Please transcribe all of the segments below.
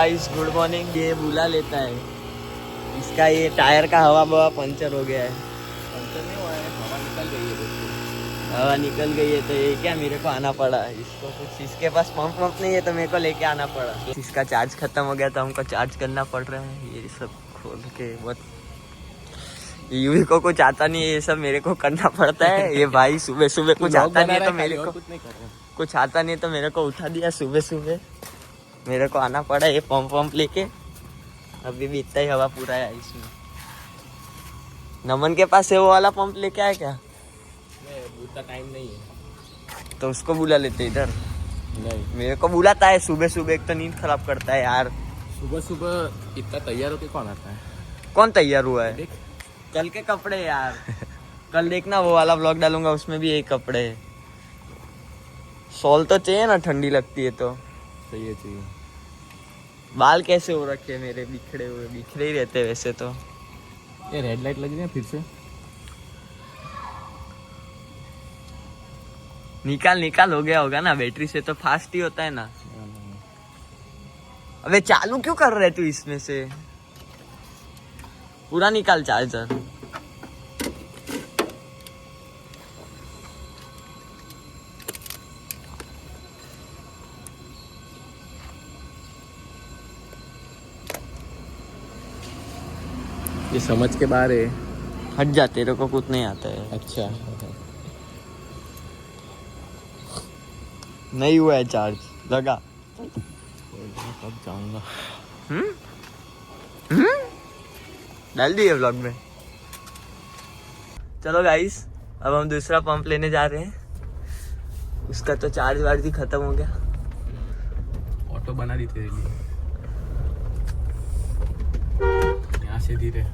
Guys good morning. ये बुला लेता है, इसका ये टायर का हवा बवा पंचर हो गया है। पंचर नहीं हुआ है, हवा निकल गई है दोस्तों। हवा निकल गई है तो ये क्या मेरे को आना पड़ा। इसको कुछ इसके पास पंप नहीं है तो मेरे को लेके आना पड़ा। इसका चार्ज खत्म हो गया तो हमको चार्ज करना पड़ रहा है। ये सब खोल के बहुत यूवी को कुछ आता नहीं है, ये सब मेरे को करना पड़ता है। ये भाई सुबह सुबह कुछ आता नहीं है तो मेरे को कुछ आता नहीं तो मेरे को उठा दिया सुबह सुबह। मेरे को आना पड़ा ये पंप लेके। अभी भी इतना ही हवा पूरा है इसमें। नमन के पास है वो वाला पंप लेके आया क्या? उतना टाइम नहीं है तो उसको बुला लेते इधर। नहीं, मेरे को बुलाता है सुबह सुबह, एक तो नींद खराब करता है यार। सुबह सुबह इतना तैयार होके कौन आता है? कौन तैयार हुआ है? देख कल के कपड़े यार। कल देखना वो वाला ब्लॉग डालूंगा, उसमें भी यही कपड़े है। शॉल तो चाहिए ना, ठंडी लगती है तो। चाहिए चाहिए। बाल कैसे हो रखे मेरे, बिखरे हुए, बिखरे ही रहते वैसे तो। ये रेड लाइट लगी है फिर से। निकाल हो गया होगा ना, बैटरी से तो फास्ट ही होता है ना। अबे चालू क्यों कर रहे तू इसमें से? पूरा निकाल चार्जर। ये समझ के बाहर है। हट जा, तेरे को कुछ नहीं आता है। अच्छा, नहीं हुआ है चार्ज, लगा। कब जाऊंगा? डाल दिए व्लॉग में। चलो गाइस, अब हम दूसरा पंप लेने जा रहे हैं। उसका तो चार्ज वार्ज ही खत्म हो गया। ऑटो बना दी तेरे लिए, यहाँ से धीरे।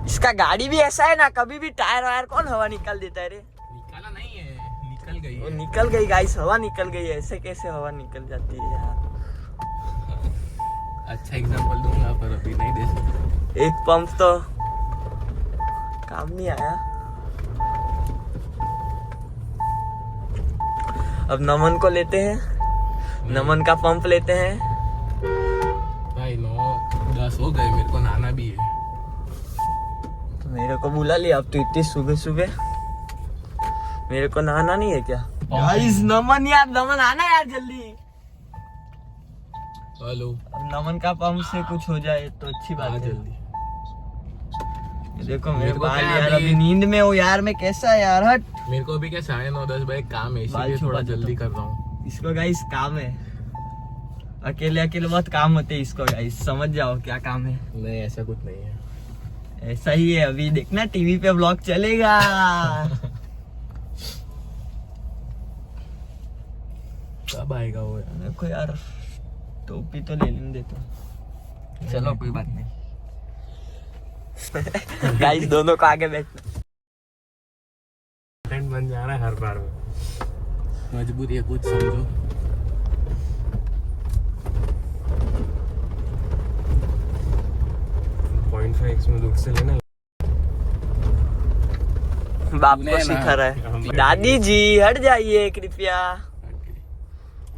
इसका गाड़ी भी ऐसा है ना, कभी भी टायर वायर कौन हवा निकाल देता है रे। निकाला नहीं है, निकल गई वो है। निकल गई गाइस, हवा निकल गई है। ऐसे कैसे हवा निकल जाती है यार। अच्छा एग्जांपल दूंगा पर अभी नहीं दे सकते। एक पंप तो काम नहीं आया। अब नमन को लेते हैं, नमन का पंप लेते हैं। भाई 9-10 हो गए, मेरे को नहाना भी है। तो मेरे को बुला लिया, अब तो इतनी सुबह सुबह मेरे को नहाना नहीं है क्या? गाइस नमन यार, नमन आना यार जल्दी। हेलो, अब नमन का पंप से कुछ हो जाए तो अच्छी बात है। जल्दी। ये देखो मेरे मेरे को बाल क्या यार, अभी- अभी नींद में हो यार मैं, कैसा है यार। हट, मेरे को भी क्या 9:30-10 बजे काम है, बाल इसीलिए छोड़ा थोड़ा देता जल्दी हूँ। कर रहा हूँ। इसको गाइस काम है। अकेले बहुत काम होते हैं इसको गाइस, समझ जाओ क्या काम है। नहीं, ऐसा कुछ नहीं है। ऐसा ही है। अभी देखना टीवी पे ब्लॉग चलेगा। कब आएगा वो यार? मेरे को यार टोपी तो ले लेने देता। चलो कोई बात नहीं। गाइस दोनों को आगे बैठना। कंटेंट बन जा रहा है हर बार में। मजबूरी है, कुछ समझो। .5x में दुख से लेना। बाप को सिखा रहा है। दादी जी हट जाइए कृपया।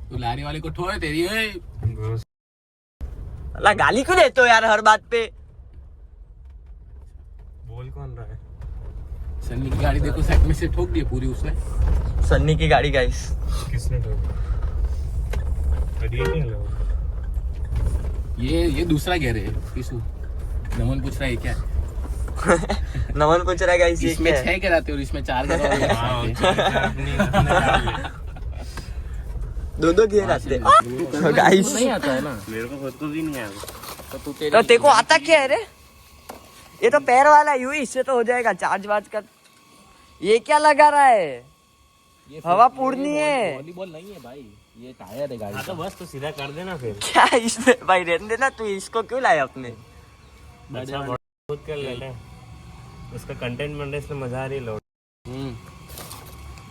तू लारी वाले को ठोए तेरी। अल्लाह गाली क्यों देते हो यार हर बात पे? बोल कौन रहा है? सन्नी की गाड़ी देखो, साइड में से ठोक दी पूरी उसने। सन्नी की गाड़ी गाइस। किसने ठोका? ये दूसरा गेयर है। किसू नमन पूछ रहा है क्या? नमन पूछ रहा है गाइस ये इसमें क्या है? 6 गेयर आते और इसमें 4 गेयर और दो घेर आते तो गाइस। नहीं आता है ना। मेरे को खुद को भी नहीं आया। तो तो तेरे को आता क्या है रे? ये तो पैर वाला यूं ही, इससे तो हो जाएगा चार्ज वार्ज कर। ये क्या लगा रहा है? ये हवा पूर्णी है। वॉलीबॉल नहीं है भाई, ये टायर है गाड़ी हाँ तो का। बस तो सीधा कर देना फिर। क्या इसमें भाई, रहने देना। तू इसको क्यों लाया अपने? अच्छा खुद कर ले ले। उसका कंटेंट बनने से मजा आ रही लो।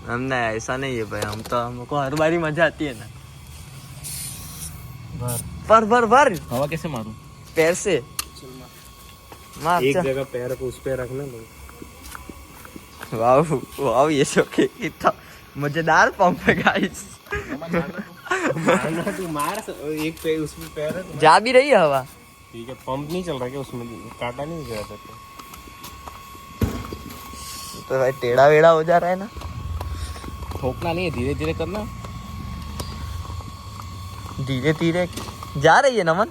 हम नहीं, ऐसा नहीं है भाई। हम तो, हमको हर बारी मजा आती है ना। भर हवा कैसे मारूं? पैर से मार। एक चल। जगह पैर को उस पे रखना तो। वाह वाह, ये शो कितना मजेदार पंप है गाइस। मारना तू मार एक पे उसमें पैर है जा भी रही है हवा। ठीक है पंप नहीं चल रहा क्या उसमें काटा नहीं गया था तो भाई टेढ़ा वेढ़ा हो जा रहा है ना। ठोकना नहीं है, धीरे धीरे करना। धीरे धीरे जा रही है नमन।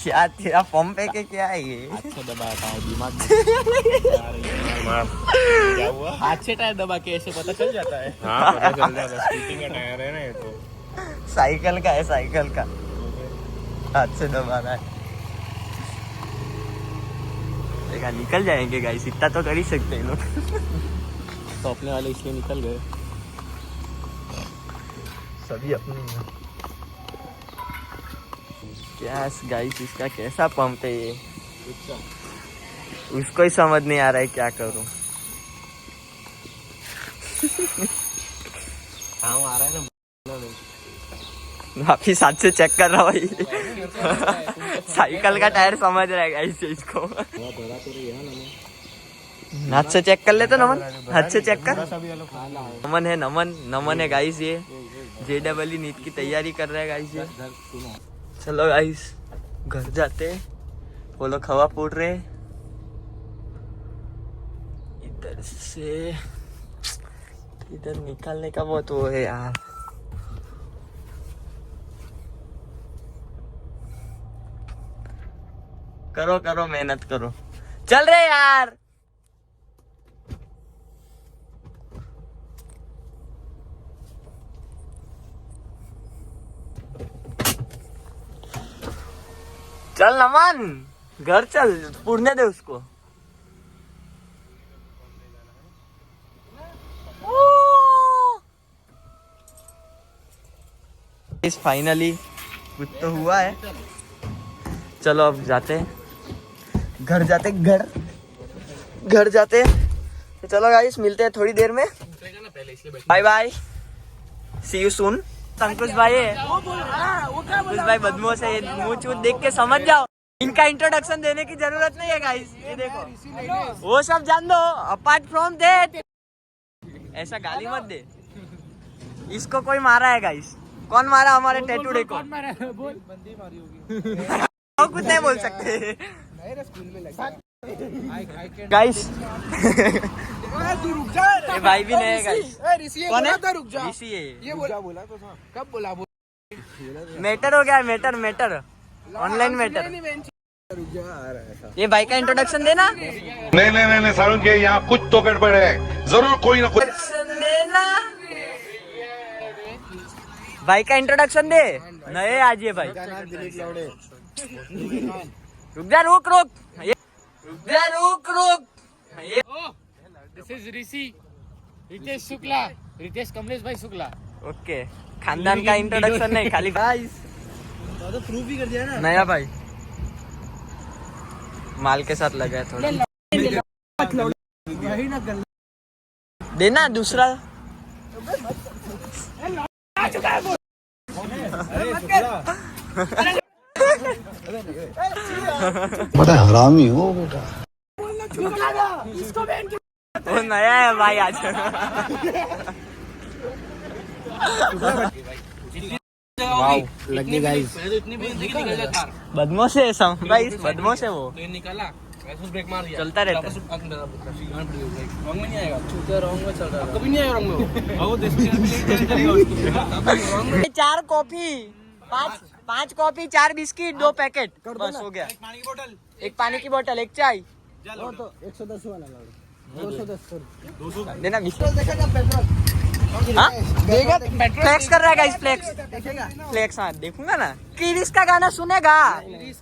क्या तेरा पंप है कि क्या है ये? अच्छा दबाया टायर दिमाग मार क्या हुआ अच्छे टायर दबा के ऐसे पता चल जाता है। हाँ पता चल जाता स्कूटी का टायर है ना ये तो साइकिल का है, साइकिल का हाथ से दबा रहा है। देखा निकल जाएंगे गाइस, इतना तो कर ही सकते हैं लोग। तो अपने वाले इसलिए निकल गए। सभी अपने क्या गाइस, इसका कैसा पंप है ये, उसको ही समझ नहीं आ रहा है क्या करूं। काम आ रहा है ना वापिस हाथ से चेक कर रहा भाई। साइकिल का टायर समझ रहा है गाइस इसको। हाथ से चेक कर ले तो नमन, हाथ से चेक कर। नमन है, नमन नमन है गाइस। ये JEE नीट की तैयारी कर रहा है गाइस ये। चलो गाइस घर जाते, वो लोग हवा फोड़ रहे। इधर से इधर निकालने का बहुत वो है यार। करो करो मेहनत करो, चल रहे यार। चल नमन घर चल, पुड़ने दे उसको। इस फाइनली कुछ तो हुआ है। चलो अब जाते हैं घर, जाते घर जाते। तो चलो गाइस मिलते हैं थोड़ी देर में। Bye bye, see you soon. Ankush भाई है, अंकुश भाई बदमाश है, मुंह चूत देख के समझ जाओ। इनका इंट्रोडक्शन देने की जरूरत नहीं है गाइस, ये देखो वो सब जान दो। अपार्ट फ्रॉम दैट ऐसा गाली मत दे। इसको कोई मारा है गाइस, कौन मारा हमारे टैटूडे को? कुछ नहीं बोल सकते गाइस। ये भाई भी नहीं है गाइस। कौन है? ऋषि है। ये बोला तो था, कब बोला? मैटर हो गया है, मैटर ऑनलाइन मैटर। ये भाई का इंट्रोडक्शन देना। नहीं सारुण के यहाँ कुछ तो गड़बड़ है, जरूर कोई ना कोई। देना भाई का इंट्रोडक्शन दे। नए आज ये भाई। रुक जा, रुक ये दिस इज ऋषि रितेश शुक्ला, रितेश कमलेश भाई शुक्ला। ओके, खानदान का इंट्रोडक्शन नहीं, खाली भाई तो प्रूफ ही कर दिया ना। नया भाई माल के साथ लगा है थोड़ा। देना दूसरा। बड़ा हरामी हो बेटा। वो नया है भाई आज। लगी गाइस। बदमाश है सब भाई, बदमाश है वो, निकाला ब्रेक मार दिया, चलता रहता है। रॉन्ग में नहीं आएगा, रॉन्ग में चल रहा है, कभी नहीं आएगा रॉन्ग में। 4 कॉफी, 5 कॉफी, 4 बिस्किट, 2 पैकेट, बस हो गया। एक पानी की बोतल, एक चाय। तो 110 वाला 210 देना फ्लेक्स कर रहा है गाइस, फ्लेक्स। हाँ देखूंगा ना। किरिस का गाना सुनेगा?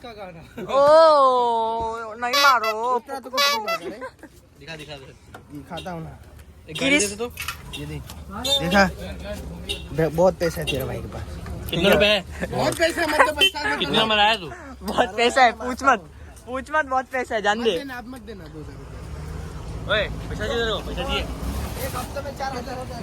का गाना ओ नहीं मारो। दिखाता हूँ ना। किरिस ये देखा, बहुत पैसा है तेरा भाई के पास। कितने रुपए है? बहुत पैसा है, मतलब कितना मराया तू? बहुत पैसा है, पूछ मत बहुत पैसा है, जान दे। आप मत देना 2000 रुपये। ओए पैसा चाहिए, पैसा चाहिए। एक हफ्ते में 4000 होता है।